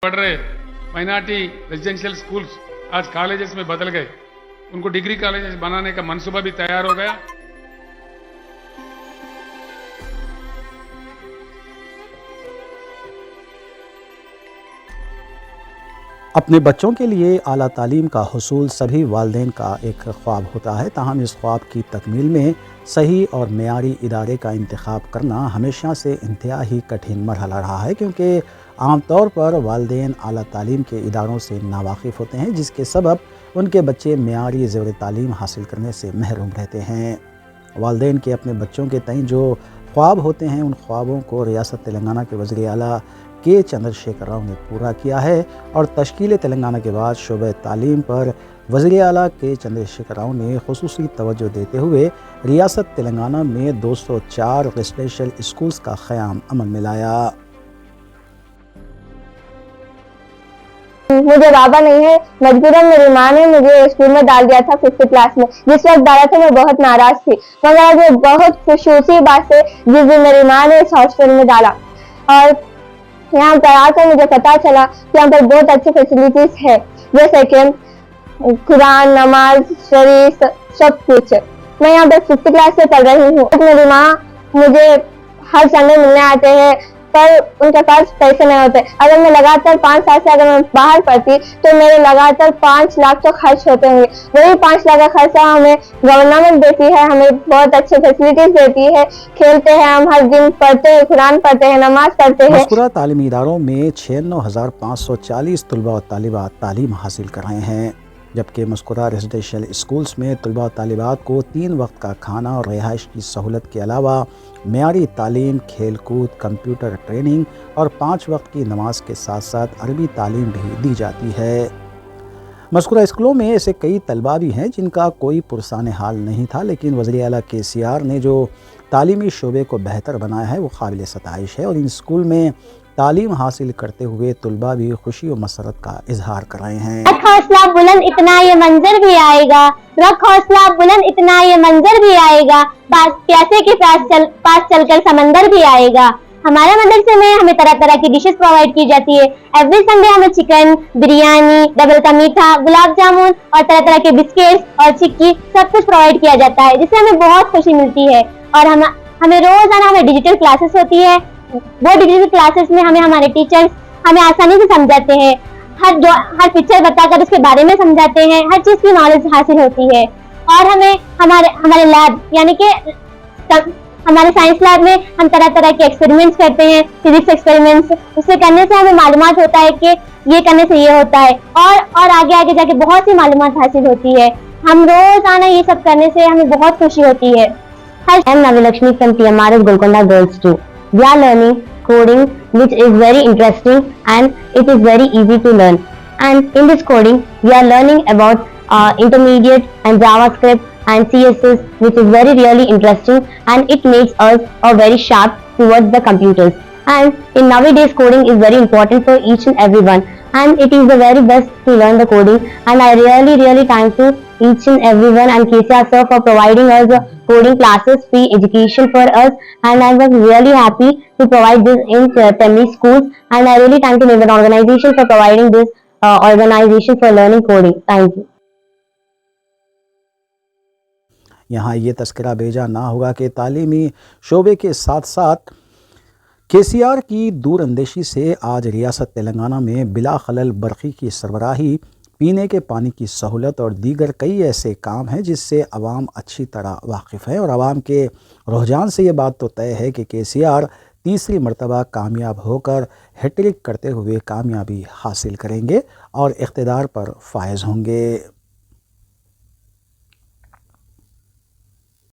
पढ़ रहे minority residential schools आज कॉलेजेस में बदल गए, उनको डिग्री कॉलेजेस बनाने का मंसूबा भी तैयार हो गया। अपने बच्चों के लिए आला तालीम का हुसूल सभी वालिदैन का एक ख्वाब होता है, ताहम इस ख्वाब की तकमील में सही और मेयारी इदारे का इंतखाब करना हमेशा से इंतहाई कठिन मरहला रहा है, क्योंकि आम तौर पर वालिदैन आला तालीम के इदारों से नावाकिफ़ होते हैं, जिसके सबब उनके बच्चे मेयारी ज़ेवर तालीम हासिल करने से महरूम रहते हैं। वालिदैन के अपने बच्चों के तईं जो ख्वाब होते हैं, उन ख्वाबों को रियासत तेलंगाना के वज़ीर आला के चंद्रशेखर राव ने पूरा किया है और तश्कील तेलंगाना के बाद शोबे तालीम पर वज़ीर आला के चंद्रशेखर राव ने खुसूसी तवज्जो देते हुए रियासत तेलंगाना में 204 रेजिडेंशियल स्कूल्स का क़याम अमल में लाया। मुझे बाबा नहीं है, मजबूरन मेरी माँ ने मुझे स्कूल में डाल दिया था 5th क्लास में। जिस वक्त डाला था मैं बहुत नाराज थी, मगर आज वो बहुत खुशूसी बात है जिस दिन मेरी माँ ने इस हॉस्टल में डाला और यहाँ पर आकर मुझे पता चला कि यहाँ पर बहुत अच्छी फैसिलिटीज है, जैसे कि कुरान, नमाज शरीफ सब कुछ। मैं यहाँ पर 5th क्लास से पढ़ रही हूँ। मेरी माँ मुझे हर संडे मिलने आते हैं, पर उनके पास पैसे नहीं होते। अगर मैं लगातार 5 साल से अगर मैं बाहर पढ़ती तो मेरे लगातार 5 लाख तो खर्च होते होंगे। वही 5 लाख का खर्चा हमें गवर्नमेंट देती है, हमें बहुत अच्छे फैसिलिटीज देती है, खेलते हैं हम, हर दिन पढ़ते हैं, कुरान पढ़ते हैं, नमाज पढ़ते हैं। मज़कूरा तालीमी इदारों में 96,540 तलबा और तालिबात तालीम हासिल कर रहे हैं, जबकि मज़कूरा रेजिडेंशियल स्कूल्स में तलबा और तालिबात को 3 वक्त का खाना और रिहाइश की सहूलत के अलावा मेयारी तालीम, खेल कूद, कंप्यूटर ट्रेनिंग और 5 वक्त की नमाज के साथ साथ अरबी तालीम भी दी जाती है। मज़कूरा स्कूलों में ऐसे कई तलबा भी हैं जिनका कोई पुरसान हाल नहीं था, लेकिन वज़ीर आला KCR ने जो तालीमी शोबे को बेहतर बनाया है वो काबिल सताइश है और इन स्कूल में तालीम हासिल करते हुए तलबा भी खुशी और मसरत का इजहार कर रहे हैं। रख हौसला बुलंद इतना ये मंजर भी आएगा, रख हौसला बुलंद इतना ये मंजर भी आएगा, प्यासे के पास चलकर समंदर भी आएगा। हमारे मदरसे में हमें तरह तरह की डिशेस प्रोवाइड की जाती है। एवरी संडे हमें चिकन, बिरयानी, डबल का मीठा, गुलाब जामुन और तरह तरह के बिस्किट्स और चिक्की सब कुछ प्रोवाइड किया जाता है, जिससे हमें बहुत खुशी मिलती है। और हमें रोजाना हमें डिजिटल क्लासेस होती है। वो डिजिटल क्लासेस में हमें हमारे टीचर्स हमें आसानी से समझाते हैं, हर पिक्चर बताकर उसके बारे में समझाते हैं, हर चीज की नॉलेज हासिल होती है। और हमें हमारे लैब यानी कि हमारे साइंस लैब में हम तरह तरह के एक्सपेरिमेंट्स करते हैं, फिजिक्स एक्सपेरिमेंट्स। उससे करने से हमें मालूमात होता है कि ये करने से ये होता है और आगे आगे जाके बहुत सी मालूमात हासिल होती है। हम रोजाना ये सब करने से हमें बहुत खुशी होती है। I am Navilakshmi from TMRS Golconda Girls 2. We are learning coding, which is very interesting and it is very easy to learn. And in this coding, we are learning about intermediate and JavaScript and CSS, which is really interesting and it makes us very sharp towards the computers. And in nowadays, coding is very important for each and everyone. And it is the very best to learn the coding. And I really thank to each and everyone and KCR sir for providing us coding classes, free education for us. And I was really happy to provide this in Temli schools. And I really thank to Niven organization for providing this organization for learning coding. Thank you. यहाँ ये तस्करा भेजा ना होगा कि तालीमी शोबे के साथ साथ KCR की दूर अंदेशी से आज रियासत तेलंगाना में बिला खलल बरक़ी की सरबराही, पीने के पानी की सहूलत और दीगर कई ऐसे काम हैं जिससे आवाम अच्छी तरह वाकिफ़ है और आवाम के रुझान से ये बात तो तय है कि KCR तीसरी मरतबा कामयाब होकर हैट्रिक करते हुए कामयाबी हासिल करेंगे और इक़्तिदार पर फायज़ होंगे।